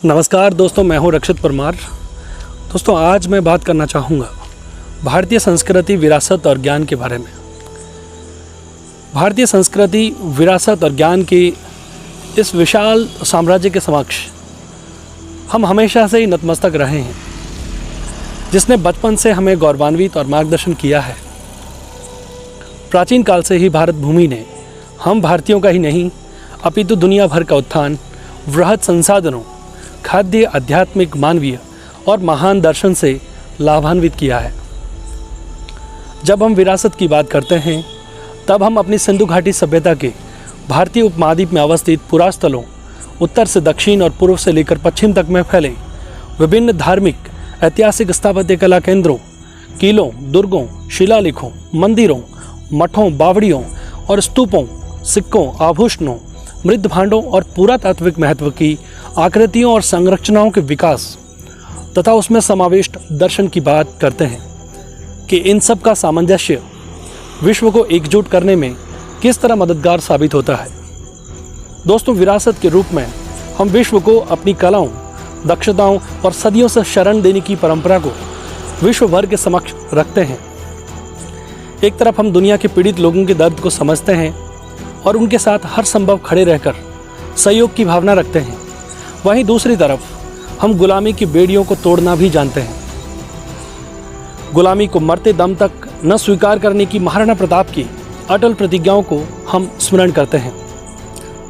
नमस्कार दोस्तों, मैं हूं रक्षित परमार। दोस्तों, आज मैं बात करना चाहूँगा भारतीय संस्कृति, विरासत और ज्ञान के बारे में। भारतीय संस्कृति, विरासत और ज्ञान के इस विशाल साम्राज्य के समक्ष हम हमेशा से ही नतमस्तक रहे हैं, जिसने बचपन से हमें गौरवान्वित और मार्गदर्शन किया है। प्राचीन काल से ही भारत भूमि ने हम भारतीयों का ही नहीं अपितु दुनिया भर का उत्थान वृहद संसाधनों, खाद्य, आध्यात्मिक, मानवीय और महान दर्शन से लाभान्वित किया है। जब हम विरासत की बात करते हैं तब हम अपनी सिंधु घाटी सभ्यता के भारतीय उपमहाद्वीप में अवस्थित पुरास्थलों, उत्तर से दक्षिण और पूर्व से लेकर पश्चिम तक में फैले विभिन्न धार्मिक, ऐतिहासिक स्थापत्य कला केंद्रों, किलों, दुर्गों, शिलालेखों, मंदिरों, मठों, बावड़ियों और स्तूपों, सिक्कों, आभूषणों, मृद भांडों और पुरातात्विक महत्व की आकृतियों और संरचनाओं के विकास तथा उसमें समाविष्ट दर्शन की बात करते हैं कि इन सब का सामंजस्य विश्व को एकजुट करने में किस तरह मददगार साबित होता है। दोस्तों, विरासत के रूप में हम विश्व को अपनी कलाओं, दक्षताओं और सदियों से शरण देने की परंपरा को विश्व भर के समक्ष रखते हैं। एक तरफ हम दुनिया के पीड़ित लोगों के दर्द को समझते हैं और उनके साथ हर संभव खड़े रहकर सहयोग की भावना रखते हैं, वहीं दूसरी तरफ हम गुलामी की बेड़ियों को तोड़ना भी जानते हैं। गुलामी को मरते दम तक न स्वीकार करने की महाराणा प्रताप की अटल प्रतिज्ञाओं को हम स्मरण करते हैं।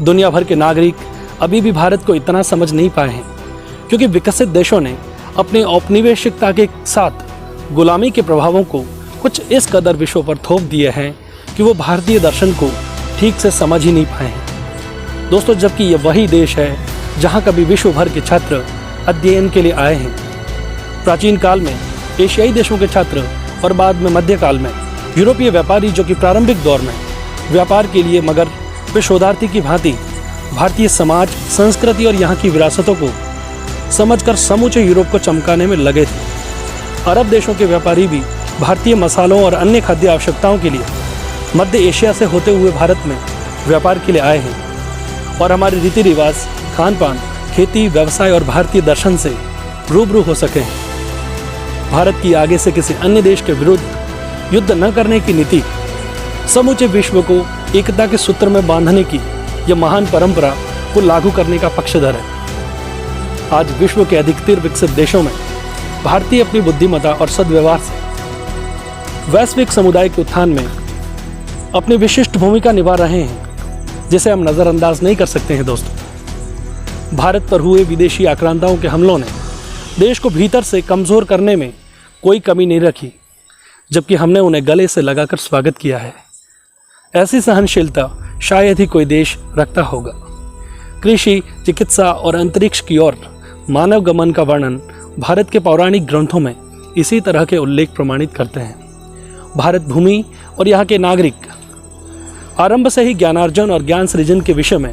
दुनिया भर के नागरिक अभी भी भारत को इतना समझ नहीं पाए हैं, क्योंकि विकसित देशों ने अपने औपनिवेशिकता के साथ गुलामी के प्रभावों को कुछ इस कदर विश्व पर थोप दिए हैं कि वो भारतीय दर्शन को ठीक से समझ ही नहीं पाए हैं। दोस्तों, जबकि ये वही देश है जहाँ कभी विश्व भर के छात्र अध्ययन के लिए आए हैं। प्राचीन काल में एशियाई देशों के छात्र और बाद में मध्यकाल में यूरोपीय व्यापारी, जो कि प्रारंभिक दौर में व्यापार के लिए मगर वे शोधार्थी की भांति भारतीय समाज, संस्कृति और यहाँ की विरासतों को समझकर समूचे यूरोप को चमकाने में लगे थे। अरब देशों के व्यापारी भी भारतीय मसालों और अन्य खाद्य आवश्यकताओं के लिए मध्य एशिया से होते हुए भारत में व्यापार के लिए आए हैं और हमारे रीति रिवाज, खान पान, खेती, व्यवसाय और भारतीय दर्शन से रूबरू हो सके हैं। भारत की आगे से किसी अन्य देश के विरुद्ध युद्ध न करने की नीति समूचे विश्व को एकता के सूत्र में बांधने की यह महान परंपरा को लागू करने का पक्षधर है। आज विश्व के अधिकतर विकसित देशों में भारतीय अपनी बुद्धिमत्ता और सद्व्यवहार से वैश्विक समुदाय के उत्थान में अपनी विशिष्ट भूमिका निभा रहे हैं, जिसे हम नज़रअंदाज नहीं कर सकते हैं। दोस्तों, भारत पर हुए विदेशी आक्रांताओं के हमलों ने देश को भीतर से कमज़ोर करने में कोई कमी नहीं रखी, जबकि हमने उन्हें गले से लगाकर स्वागत किया है। ऐसी सहनशीलता शायद ही कोई देश रखता होगा। कृषि, चिकित्सा और अंतरिक्ष की ओर मानव गमन का वर्णन भारत के पौराणिक ग्रंथों में इसी तरह के उल्लेख प्रमाणित करते हैं। भारत भूमि और यहाँ के नागरिक आरंभ से ही ज्ञानार्जन और ज्ञान सृजन के विषय में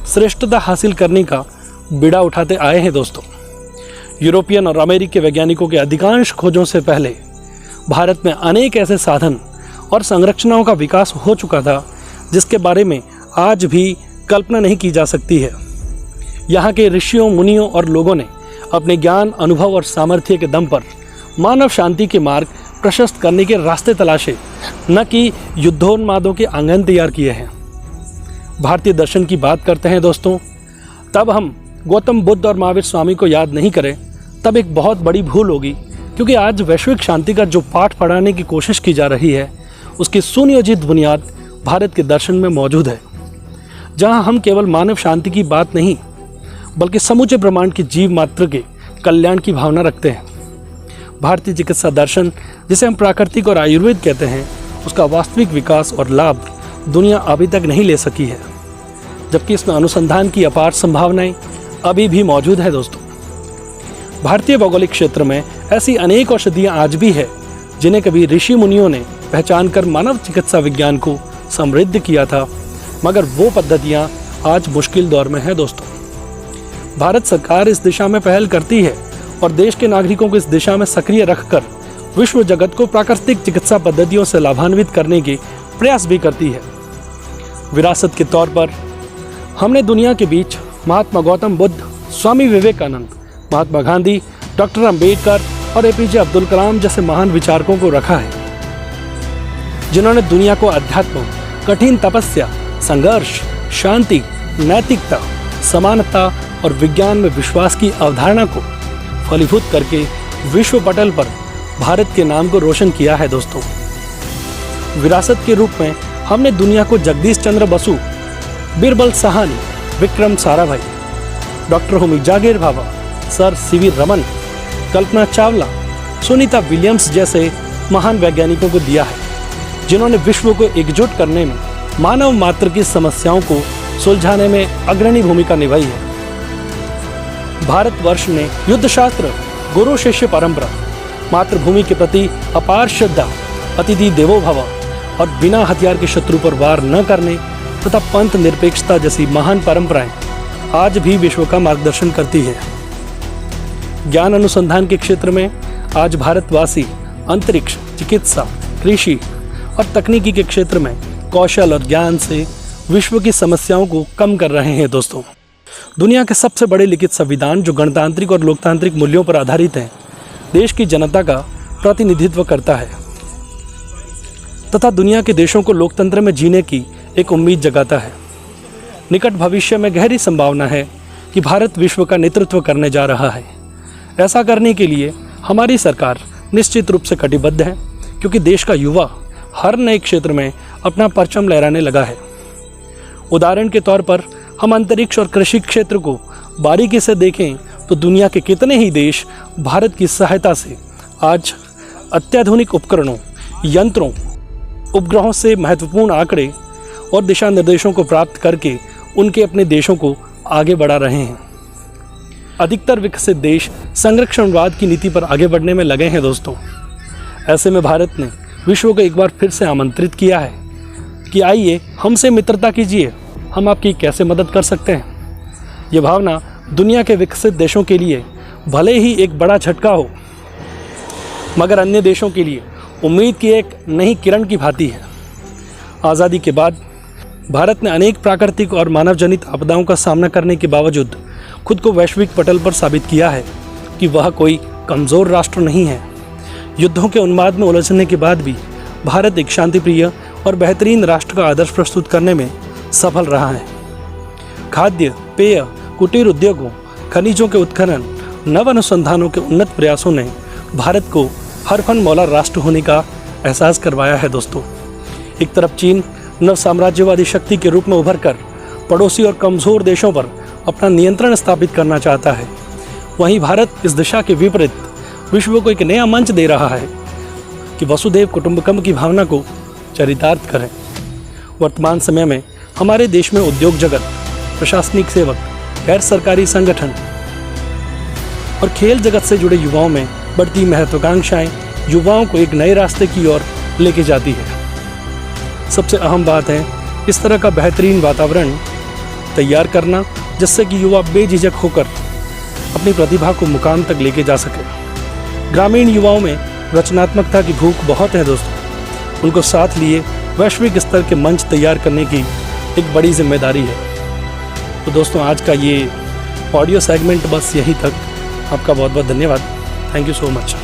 श्रेष्ठता हासिल करने का बीड़ा उठाते आए हैं। दोस्तों, यूरोपियन और अमेरिकी वैज्ञानिकों के अधिकांश खोजों से पहले भारत में अनेक ऐसे साधन और संरचनाओं का विकास हो चुका था जिसके बारे में आज भी कल्पना नहीं की जा सकती है। यहाँ के ऋषियों, मुनियों और लोगों ने अपने ज्ञान, अनुभव और सामर्थ्य के दम पर मानव शांति के मार्ग प्रशस्त करने के रास्ते तलाशे, न कि युद्धोन्मादों के आंगन तैयार किए हैं। भारतीय दर्शन की बात करते हैं दोस्तों, तब हम गौतम बुद्ध और महावीर स्वामी को याद नहीं करें तब एक बहुत बड़ी भूल होगी, क्योंकि आज वैश्विक शांति का जो पाठ पढ़ाने की कोशिश की जा रही है उसकी सुनियोजित बुनियाद भारत के दर्शन में मौजूद है, जहां हम केवल मानव शांति की बात नहीं बल्कि समूचे ब्रह्मांड के जीव मात्र के कल्याण की भावना रखते हैं। भारतीय चिकित्सा दर्शन, जिसे हम प्राकृतिक और आयुर्वेद कहते हैं, उसका वास्तविक विकास और लाभ दुनिया अभी तक नहीं ले सकी है, जबकि इसमें अनुसंधान की अपार संभावनाएं अभी भी मौजूद है। दोस्तों, भारतीय भौगोलिक क्षेत्र में ऐसी अनेक औषधियाँ आज भी है जिन्हें कभी ऋषि मुनियों ने पहचान कर मानव चिकित्सा विज्ञान को समृद्ध किया था, मगर वो पद्धतियाँ आज मुश्किल दौर में है। दोस्तों, भारत सरकार इस दिशा में पहल करती है और देश के नागरिकों को इस दिशा में सक्रिय रखकर विश्व जगत को प्राकृतिक चिकित्सा पद्धतियों से लाभान्वित करने के प्रयास भी करती है। विरासत के तौर पर हमने दुनिया के बीच महात्मा गौतम बुद्ध, स्वामी विवेकानंद, महात्मा गांधी, डॉक्टर अंबेडकर और एपीजे अब्दुल कलाम जैसे महान विचारकों को रखा है, जिन्होंने दुनिया को अध्यात्म, कठिन तपस्या, संघर्ष, शांति, नैतिकता, समानता और विज्ञान में विश्वास की अवधारणा को फलीभूत करके विश्व पटल पर भारत के नाम को रोशन किया है। दोस्तों, विरासत के रूप में हमने दुनिया को जगदीश चंद्र बसु, बिरबल सहानी, विक्रम साराभाई, डॉक्टर होमी जागीर Bhabha, sir CV Raman, Kalpana Chawla, Sunita Williams जैसे महान वैज्ञानिकों को दिया है, जिन्होंने विश्व को एकजुट करने में, मानव मात्र की समस्याओं को सुलझाने में अग्रणी भूमिका निभाई है। भारतवर्ष ने युद्ध शास्त्र, गुरु शिष्य परंपरा, मातृभूमि के प्रति अपार श्रद्धा, अतिथि देवो भव और बिना हथियार के शत्रु पर वार न करने तथा पंथ निरपेक्षता जैसी महान परंपराएं आज भी विश्व का मार्गदर्शन करती है। ज्ञान अनुसंधान के क्षेत्र में आज भारतवासी अंतरिक्ष, चिकित्सा, कृषि और तकनीकी के क्षेत्र में कौशल और ज्ञान से विश्व की समस्याओं को कम कर रहे हैं। दोस्तों, दुनिया के सबसे बड़े लिखित संविधान जो गणतांत्रिक और लोकतांत्रिक मूल्यों पर आधारित है, देश की जनता का प्रतिनिधित्व करता है तथा दुनिया के देशों को लोकतंत्र में जीने की एक उम्मीद जगाता है। निकट भविष्य में गहरी संभावना है कि भारत विश्व का नेतृत्व करने जा रहा है। ऐसा करने के लिए हमारी सरकार निश्चित रूप से कटिबद्ध है, क्योंकि देश का युवा हर नए क्षेत्र में अपना परचम लहराने लगा है। उदाहरण के तौर पर हम अंतरिक्ष और कृषि क्षेत्र को बारीकी से देखें तो दुनिया के कितने ही देश भारत की सहायता से आज अत्याधुनिक उपकरणों, यंत्रों, उपग्रहों से महत्वपूर्ण आंकड़े और दिशा निर्देशों को प्राप्त करके उनके अपने देशों को आगे बढ़ा रहे हैं। अधिकतर विकसित देश संरक्षणवाद की नीति पर आगे बढ़ने में लगे हैं। दोस्तों, ऐसे में भारत ने विश्व को एक बार फिर से आमंत्रित किया है कि आइए हमसे मित्रता कीजिए, हम आपकी कैसे मदद कर सकते हैं। ये भावना दुनिया के विकसित देशों के लिए भले ही एक बड़ा झटका हो, मगर अन्य देशों के लिए उम्मीद की एक नई किरण की भांति है। आज़ादी के बाद भारत ने अनेक प्राकृतिक और मानव जनित आपदाओं का सामना करने के बावजूद खुद को वैश्विक पटल पर साबित किया है कि वह कोई कमज़ोर राष्ट्र नहीं है। युद्धों के उन्माद में उलझने के बाद भी भारत एक शांतिप्रिय और बेहतरीन राष्ट्र का आदर्श प्रस्तुत करने में सफल रहा है। खाद्य, पेय, कुटीर उद्योगों, खनिजों के उत्खनन, नव अनुसंधानों के उन्नत प्रयासों ने भारत को हर फन मौला राष्ट्र होने का एहसास करवाया है। दोस्तों, एक तरफ चीन नव साम्राज्यवादी शक्ति के रूप में उभर कर पड़ोसी और कमज़ोर देशों पर अपना नियंत्रण स्थापित करना चाहता है, वहीं भारत इस दिशा के विपरीत विश्व को एक नया मंच दे रहा है कि वसुधैव कुटुंबकम की भावना को चरितार्थ करें। वर्तमान समय में हमारे देश में उद्योग जगत, प्रशासनिक सेवक, गैर सरकारी संगठन और खेल जगत से जुड़े युवाओं में बढ़ती महत्वाकांक्षाएं युवाओं को एक नए रास्ते की ओर लेके जाती है। सबसे अहम बात है इस तरह का बेहतरीन वातावरण तैयार करना, जिससे कि युवा बेझिझक होकर अपनी प्रतिभा को मुकाम तक लेके जा सके। ग्रामीण युवाओं में रचनात्मकता की भूख बहुत है। दोस्तों, उनको साथ लिए वैश्विक स्तर के मंच तैयार करने की एक बड़ी जिम्मेदारी है। तो दोस्तों, आज का ये ऑडियो सेगमेंट बस यहीं तक। आपका बहुत बहुत धन्यवाद। Thank you so much.